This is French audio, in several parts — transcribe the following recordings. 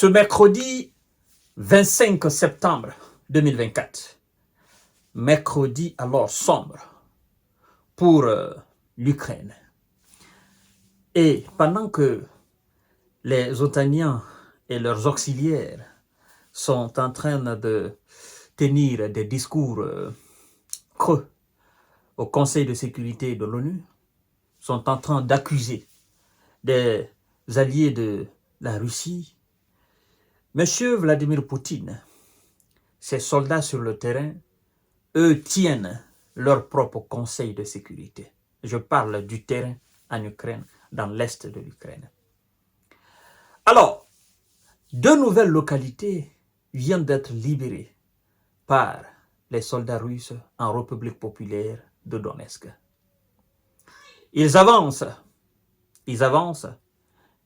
Ce mercredi 25 septembre 2024, mercredi alors sombre pour l'Ukraine. Et pendant que les Otaniens et leurs auxiliaires sont en train de tenir des discours creux au Conseil de sécurité de l'ONU, sont en train d'accuser des alliés de la Russie, M. Vladimir Poutine, ses soldats sur le terrain, eux tiennent leur propre Conseil de sécurité. Je parle du terrain en Ukraine, dans l'est de l'Ukraine. Alors, 2 nouvelles localités viennent d'être libérées par les soldats russes en République populaire de Donetsk. Ils avancent,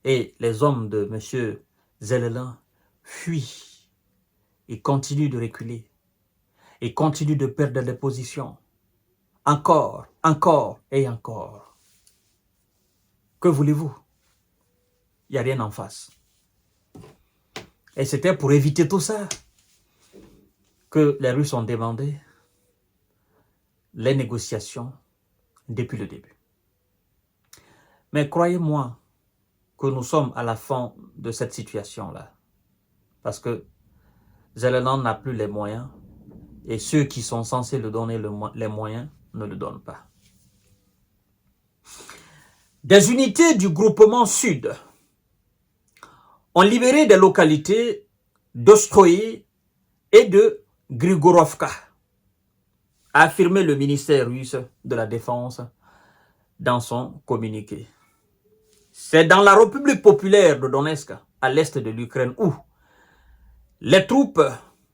et les hommes de M. Zelensky fuient. Ils continuent de reculer. Ils continuent de perdre les positions. Encore et encore. Que voulez-vous? Il n'y a rien en face. Et c'était pour éviter tout ça que les Russes ont demandé les négociations depuis le début. Mais croyez-moi que nous sommes à la fin de cette situation-là. Parce que Zelensky n'a plus les moyens et ceux qui sont censés lui donner les moyens ne le donnent pas. Des unités du groupement Sud ont libéré des localités d'Ostroïe et de Grigorovka, a affirmé le ministère russe de la Défense dans son communiqué. C'est dans la République populaire de Donetsk, à l'est de l'Ukraine, où les troupes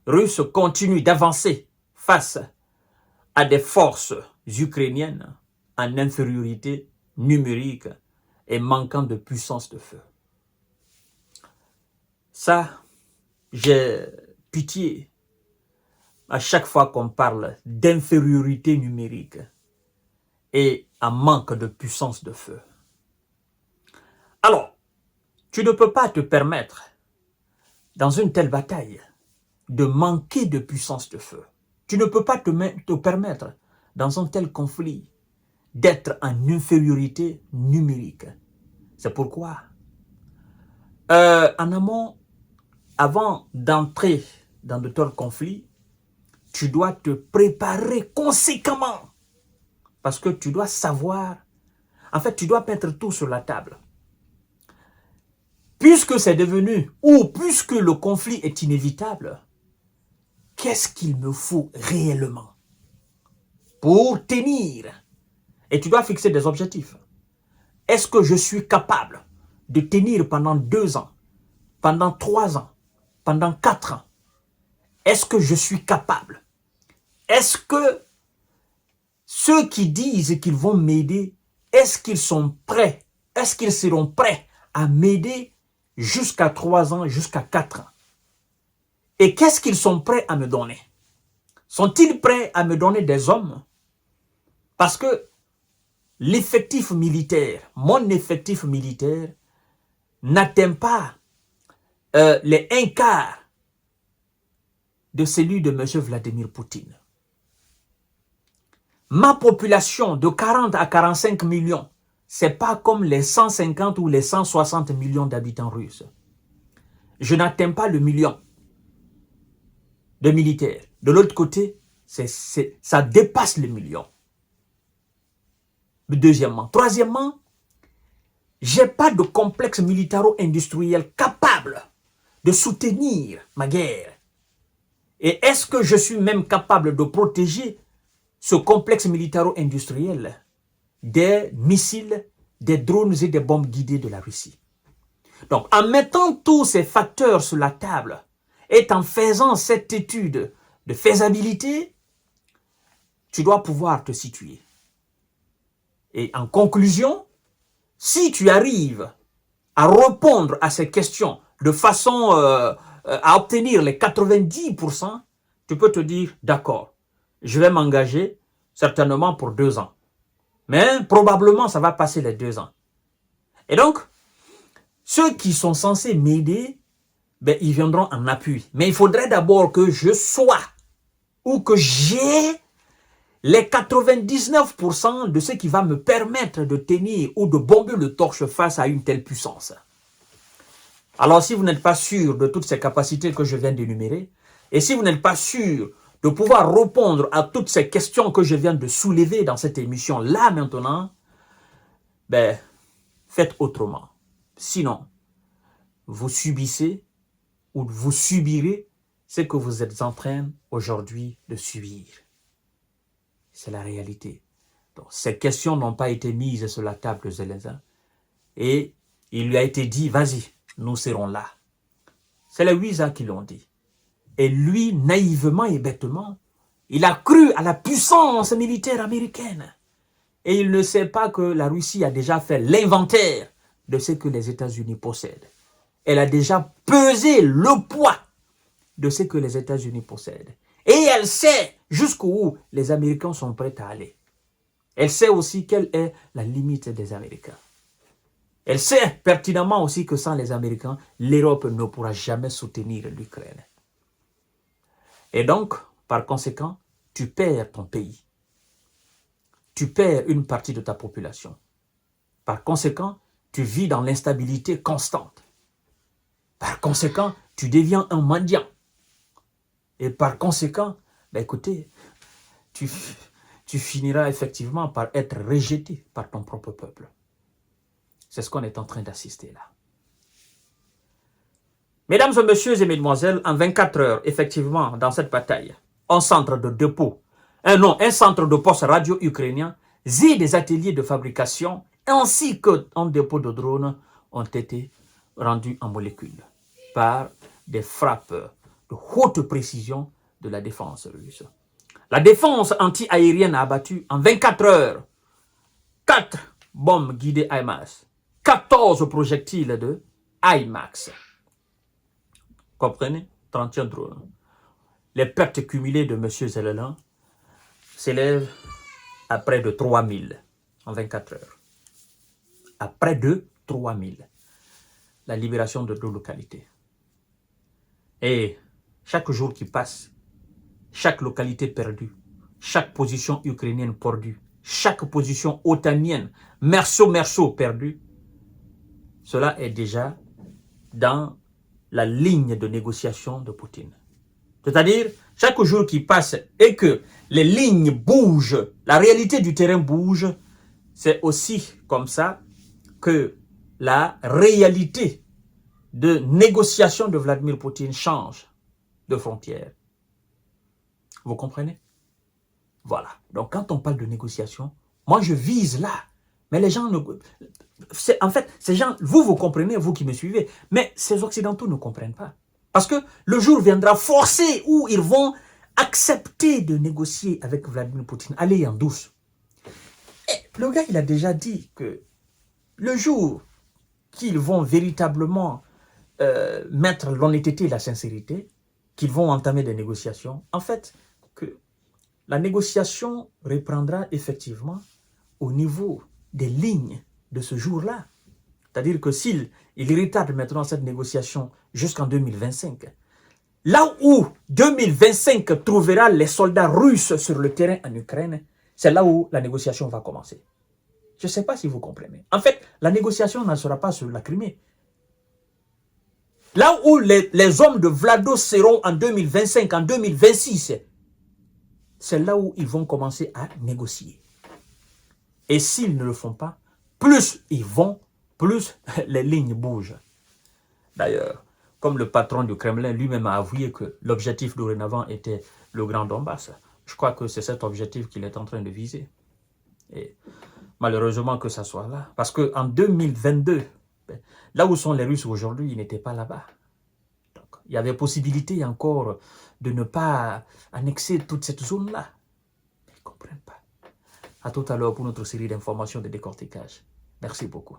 russes continuent d'avancer face à des forces ukrainiennes en infériorité numérique et manquant de puissance de feu. Ça, j'ai pitié à chaque fois qu'on parle d'infériorité numérique et un manque de puissance de feu. Alors, tu ne peux pas te permettre, dans une telle bataille, de manquer de puissance de feu. Tu ne peux pas te permettre, dans un tel conflit, d'être en infériorité numérique. C'est pourquoi, en amont, avant d'entrer dans de tels conflits, tu dois te préparer conséquemment. Parce que tu dois savoir, en fait, tu dois mettre tout sur la table. Puisque c'est devenu, ou puisque le conflit est inévitable, qu'est-ce qu'il me faut réellement pour tenir? Et tu dois fixer des objectifs. Est-ce que je suis capable de tenir pendant 2 ans, pendant 3 ans, pendant 4 ans? Est-ce que je suis capable? Est-ce que ceux qui disent qu'ils vont m'aider, est-ce qu'ils sont prêts? Est-ce qu'ils seront prêts à m'aider jusqu'à 3 ans, jusqu'à 4 ans? Et qu'est-ce qu'ils sont prêts à me donner? Sont-ils prêts à me donner des hommes? Parce que l'effectif militaire, mon effectif militaire, n'atteint pas les 1/4 de celui de M. Vladimir Poutine. Ma population de 40 à 45 millions, ce n'est pas comme les 150 ou les 160 millions d'habitants russes. Je n'atteins pas le million de militaires. De l'autre côté, ça dépasse le million. Deuxièmement. Troisièmement, je n'ai pas de complexe militaro-industriel capable de soutenir ma guerre. Et est-ce que je suis même capable de protéger ce complexe militaro-industriel des missiles, des drones et des bombes guidées de la Russie? Donc, en mettant tous ces facteurs sur la table et en faisant cette étude de faisabilité, tu dois pouvoir te situer. Et en conclusion, si tu arrives à répondre à ces questions de façon à obtenir les 90%, tu peux te dire, d'accord, je vais m'engager certainement pour 2 ans. Mais probablement, ça va passer les 2 ans. Et donc, ceux qui sont censés m'aider ben, ils viendront en appui. Mais il faudrait d'abord que je sois ou que j'ai les 99% de ce qui va me permettre de tenir ou de bomber le torche face à une telle puissance. Alors, si vous n'êtes pas sûr de toutes ces capacités que je viens d'énumérer, et si vous n'êtes pas sûr de pouvoir répondre à toutes ces questions que je viens de soulever dans cette émission, là maintenant, ben, faites autrement. Sinon, vous subissez ou vous subirez ce que vous êtes en train aujourd'hui de subir. C'est la réalité. Donc, ces questions n'ont pas été mises sur la table de Zelensky. Et il lui a été dit, vas-y, nous serons là. C'est les Ouïsa qui l'ont dit. Et lui, naïvement et bêtement, il a cru à la puissance militaire américaine. Et il ne sait pas que la Russie a déjà fait l'inventaire de ce que les États-Unis possèdent. Elle a déjà pesé le poids de ce que les États-Unis possèdent. Et elle sait jusqu'où les Américains sont prêts à aller. Elle sait aussi quelle est la limite des Américains. Elle sait pertinemment aussi que sans les Américains, l'Europe ne pourra jamais soutenir l'Ukraine. Et donc, par conséquent, tu perds ton pays. Tu perds une partie de ta population. Par conséquent, tu vis dans l'instabilité constante. Par conséquent, tu deviens un mendiant. Et par conséquent, ben écoutez, tu finiras effectivement par être rejeté par ton propre peuple. C'est ce qu'on est en train d'assister là. Mesdames et messieurs et mesdemoiselles, en 24 heures, effectivement, dans cette bataille, un centre de dépôt, un centre de poste radio ukrainien, et des ateliers de fabrication, ainsi qu'un dépôt de drones ont été rendus en molécules par des frappes de haute précision de la défense russe. La défense anti-aérienne a abattu en 24 heures 4 bombes guidées HIMARS, 14 projectiles de HIMARS. Comprenez? 31 drones. Les pertes cumulées de M. Zelensky s'élèvent à près de 3000 en 24 heures. À près de 3000. La libération de 2 localités. Et chaque jour qui passe, chaque localité perdue, chaque position ukrainienne perdue, chaque position otanienne, merceau perdue, cela est déjà dans la ligne de négociation de Poutine. C'est-à-dire, chaque jour qui passe et que les lignes bougent, la réalité du terrain bouge, c'est aussi comme ça que la réalité de négociation de Vladimir Poutine change de frontière. Vous comprenez? Voilà. Donc, quand on parle de négociation, moi, je vise là. Mais les gens ne... En fait, ces gens, vous comprenez, vous qui me suivez, mais ces Occidentaux ne comprennent pas. Parce que le jour viendra forcé où ils vont accepter de négocier avec Vladimir Poutine. Allez en douce. Et le gars, il a déjà dit que le jour qu'ils vont véritablement mettre l'honnêteté et la sincérité, qu'ils vont entamer des négociations, en fait, que la négociation reprendra effectivement au niveau des lignes de ce jour-là. C'est-à-dire que s'il retarde maintenant cette négociation jusqu'en 2025, là où 2025 trouvera les soldats russes sur le terrain en Ukraine, c'est là où la négociation va commencer. Je ne sais pas si vous comprenez. En fait, la négociation ne sera pas sur la Crimée. Là où les hommes de Vlado seront en 2025, en 2026, c'est là où ils vont commencer à négocier. Et s'ils ne le font pas, plus ils vont, plus les lignes bougent. D'ailleurs, comme le patron du Kremlin lui-même a avoué que l'objectif dorénavant était le Grand Donbass, je crois que c'est cet objectif qu'il est en train de viser. Et malheureusement que ça soit là. Parce qu'en 2022, là où sont les Russes aujourd'hui, ils n'étaient pas là-bas. Donc, il y avait possibilité encore de ne pas annexer toute cette zone-là. Ils ne comprennent pas. À tout à l'heure pour notre série d'informations de décortiquage. Merci beaucoup.